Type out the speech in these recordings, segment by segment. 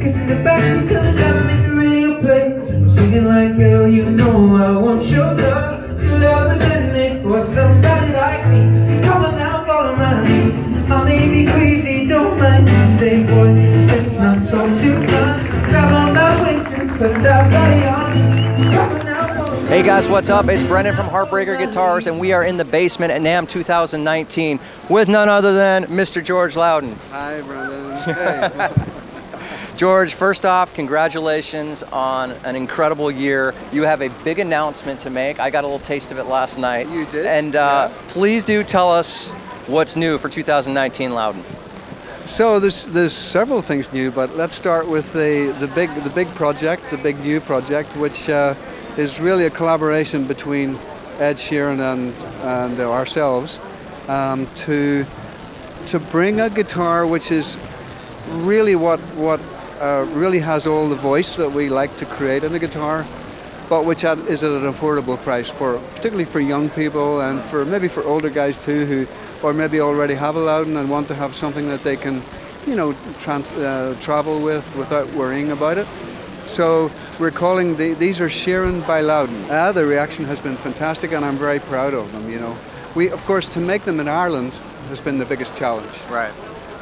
Kissing the backseat till the never make the radio play. I'm singing like, girl, you know I want your love. Your love is handmade for somebody like me. Come on now, follow my lead. I may be crazy, don't mind me. Say, boy, let's not talk too much. Grab on my waist and put that body on. Come on now, follow my Hey guys, what's up? It's Brendan from Heartbreaker Guitars, and we are in the basement at Namm 2019 with none other than Mr. George Lowden. Hi, Brendan. Hey. George, first off, congratulations on an incredible year. You have a big announcement to make. I got a little taste of it last night. You did? And please do tell us what's new for 2019 Lowden. So there's several things new, but let's start with the big project, the big new project, which is really a collaboration between Ed Sheeran and ourselves to bring a guitar which is really what really has all the voice that we like to create in a guitar, but which is at an affordable price, particularly for young people and maybe for older guys too, who or maybe already have a Lowden and want to have something that they can, travel with without worrying about it. So we're calling these are Sheeran by Lowden. The reaction has been fantastic, and I'm very proud of them. We, of course, to make them in Ireland has been the biggest challenge. Right.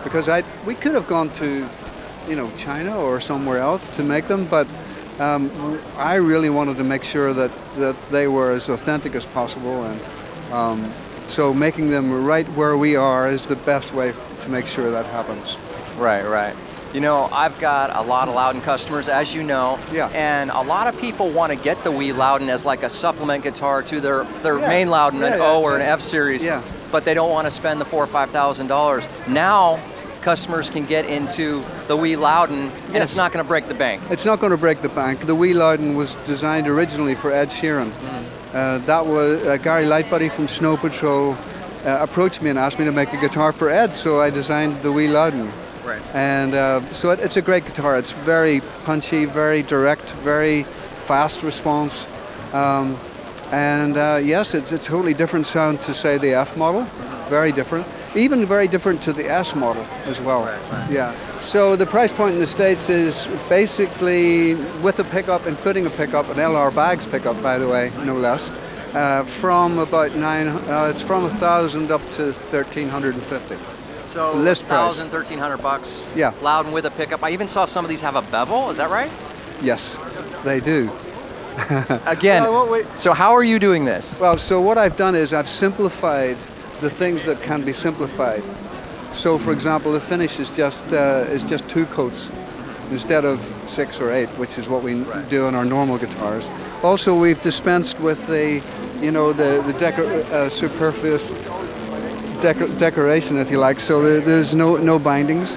Because we could have gone to, China or somewhere else to make them, but I really wanted to make sure that they were as authentic as possible, and so making them right where we are is the best way to make sure that happens. Right, right. I've got a lot of Lowden customers, as you know, Yeah. and a lot of people want to get the wee Lowden as like a supplement guitar to their main Lowden, an O or an F series, but they don't want to spend the $4,000 or $5,000. Now, customers can get into the wee Lowden, and it's not going to break the bank. It's not going to break the bank. The wee Lowden was designed originally for Ed Sheeran. That was Gary Lightbody from Snow Patrol approached me and asked me to make a guitar for Ed, so I designed the wee Lowden. Right. And so it's a great guitar. It's very punchy, very direct, very fast response. Yes, it's a totally different sound to, say, the F model. Very different. Even very different to the S model as well. Right. Yeah. So the price point in the States is basically with a pickup, including a pickup, an LR Bags pickup, by the way, no less, from about it's from 1,000 up to 1,350. So list price. $1,000, $1,300. Yeah. Lowden with a pickup. I even saw some of these have a bevel. Is that right? Yes, they do. Again. Well, so how are you doing this? Well, so what I've done is I've simplified the things that can be simplified. So, for example, the finish is just 2 coats instead of 6 or 8, which is what we do on our normal guitars. Also, we've dispensed with the superfluous decoration, if you like. So there's no bindings.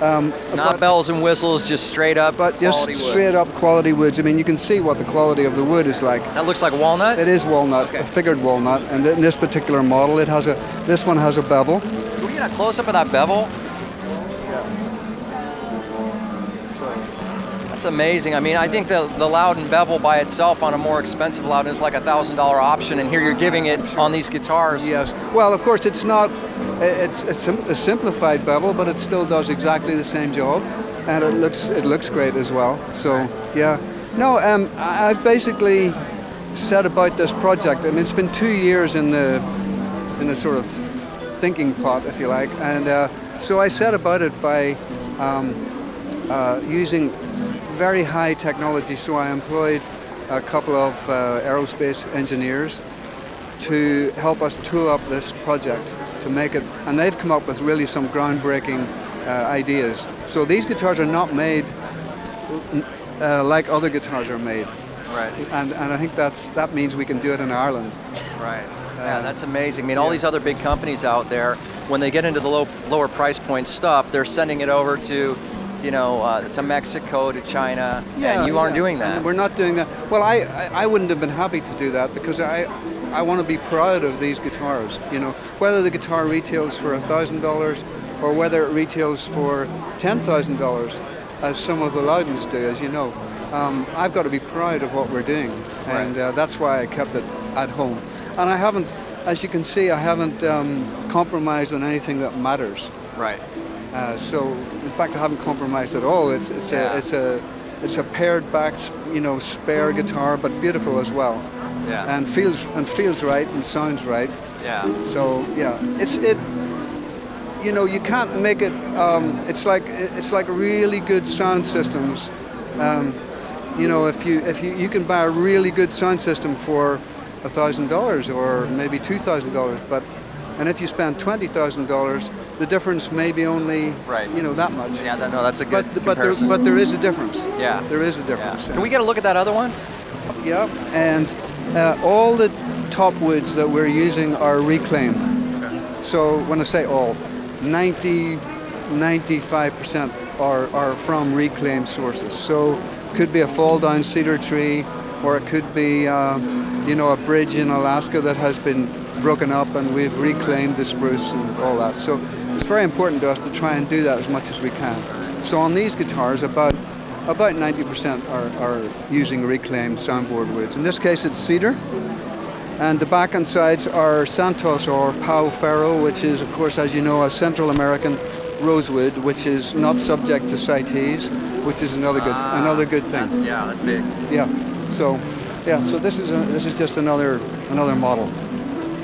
Not bells and whistles, just straight up but just quality wood. straight up quality woods. I mean, you can see what the quality of the wood is like. That looks like walnut? It is walnut, a figured walnut, and in this particular model, this one has a bevel. Can we get a close-up of that bevel? That's amazing. I mean, I think the Lowden bevel by itself on a more expensive Lowden is like a $1,000 option, and here you're giving it on these guitars. Yes. Well, of course, it's not. It's a simplified bevel, but it still does exactly the same job, and it looks great as well. So yeah. No, I've basically set about this project. I mean, it's been 2 years in the sort of thinking pot, if you like, and so I set about it by using very high technology. So I employed a couple of aerospace engineers to help us tool up this project to make it, and they've come up with really some groundbreaking ideas. So these guitars are not made like other guitars are made. Right. And I think that means we can do it in Ireland. Right. Yeah, that's amazing. I mean, all these other big companies out there, when they get into the lower price point stuff, they're sending it over to to Mexico, to China, and you aren't doing that. And we're not doing that. Well, I wouldn't have been happy to do that because I want to be proud of these guitars. Whether the guitar retails for $1,000 or whether it retails for $10,000, as some of the Lowdens do, as you know. I've got to be proud of what we're doing, and that's why I kept it at home. And I haven't, as you can see, I haven't compromised on anything that matters. Right. So fact, I haven't compromised at all. It's a pared back, spare guitar, but beautiful as well. Yeah. And feels right and sounds right. Yeah. So yeah, you can't make it. It's like really good sound systems. If you can buy a really good sound system for $1,000 or maybe $2,000, and if you spend $20,000, the difference may be only that much. Yeah, that's a good comparison. But there is a difference. Yeah. There is a difference. Yeah. Can we get a look at that other one? Yeah, and all the top woods that we're using are reclaimed. Okay. So when I say all, 95% are from reclaimed sources. So could be a fall down cedar tree, or it could be a bridge in Alaska that has been broken up and we've reclaimed the spruce and all that. So it's very important to us to try and do that as much as we can. So on these guitars, about 90% are using reclaimed soundboard woods. In this case, it's cedar, and the back and sides are Santos or Pau Ferro, which is, of course, as you know, a Central American rosewood, which is not subject to CITES, which is another good thing. That's big. Yeah. So this is just another model.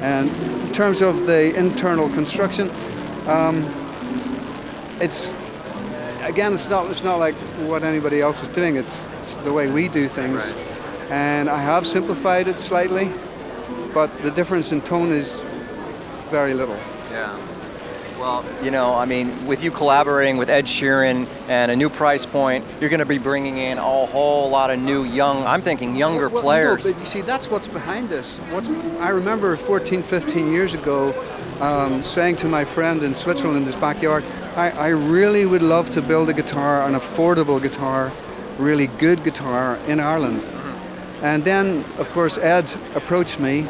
And in terms of the internal construction, it's not like what anybody else is doing. It's the way we do things, right. And I have simplified it slightly, but the difference in tone is very little. Yeah. Well, with you collaborating with Ed Sheeran and a new price point, you're going to be bringing in a whole lot of new, younger players. No, but you see, that's what's behind this. I remember 14, 15 years ago saying to my friend in Switzerland in his backyard, I really would love to build a guitar, an affordable guitar, really good guitar in Ireland. Mm-hmm. And then, of course, Ed approached me.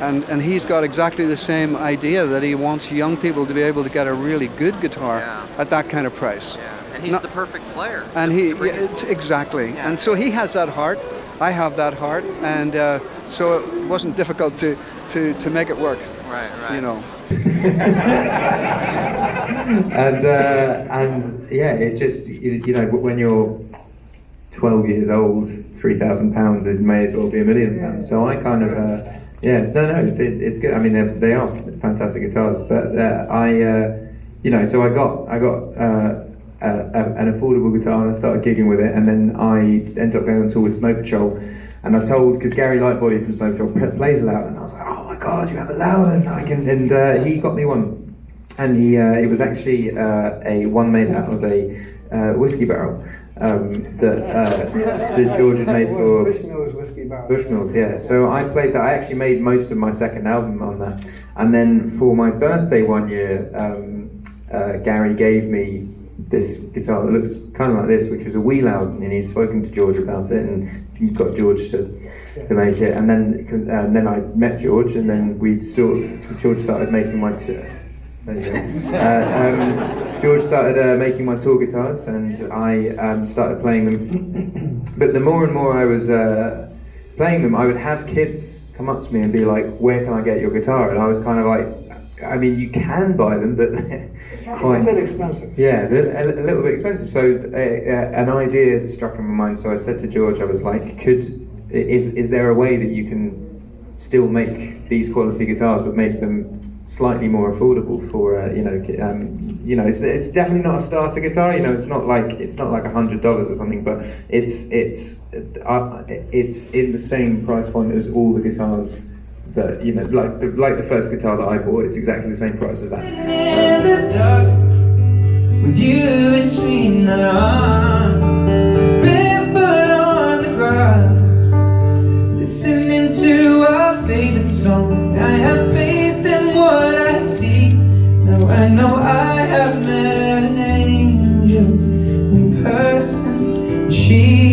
And he's got exactly the same idea, that he wants young people to be able to get a really good guitar at that kind of price. Yeah. And he's the perfect player. And exactly. Yeah. And so he has that heart. I have that heart, and so it wasn't difficult to make it work. Right. And it just when you're 12 years old, £3,000 may as well be £1 million. So I kind of. Yes, it's good. I mean, they are fantastic guitars, but so I got an affordable guitar and I started gigging with it, and then I ended up going on tour with Snow Patrol, and I told, because Gary Lightbody from Snow Patrol plays a Lowden, and I was like, oh my god, you have a Lowden, and he got me one, and it was actually one made out of a whiskey barrel. That George had made for Bushmills, yeah. So I played that. I actually made most of my second album on that, and then for my birthday one year, Gary gave me this guitar that looks kind of like this, which was a wee Lowden, and he'd spoken to George about it, and got George to make it, and then I met George, and then George started making my. George started making my tour guitars, and I started playing them. But the more and more I was playing them, I would have kids come up to me and be like, "Where can I get your guitar?" And I was kind of like, I mean, you can buy them, but they're quite a bit expensive. Yeah, a little bit expensive. So an idea struck in my mind. So I said to George, I was like, is there a way that you can still make these quality guitars, but make them slightly more affordable for it's definitely not a starter guitar. It's not like $100 or something, but it's in the same price point as all the guitars that like the first guitar that I bought. It's exactly the same price as that. In the dark, with you between my arms, barefoot on the grass, listening to our favorite song. I have faith in what I see. Now I know I have met an angel in person. She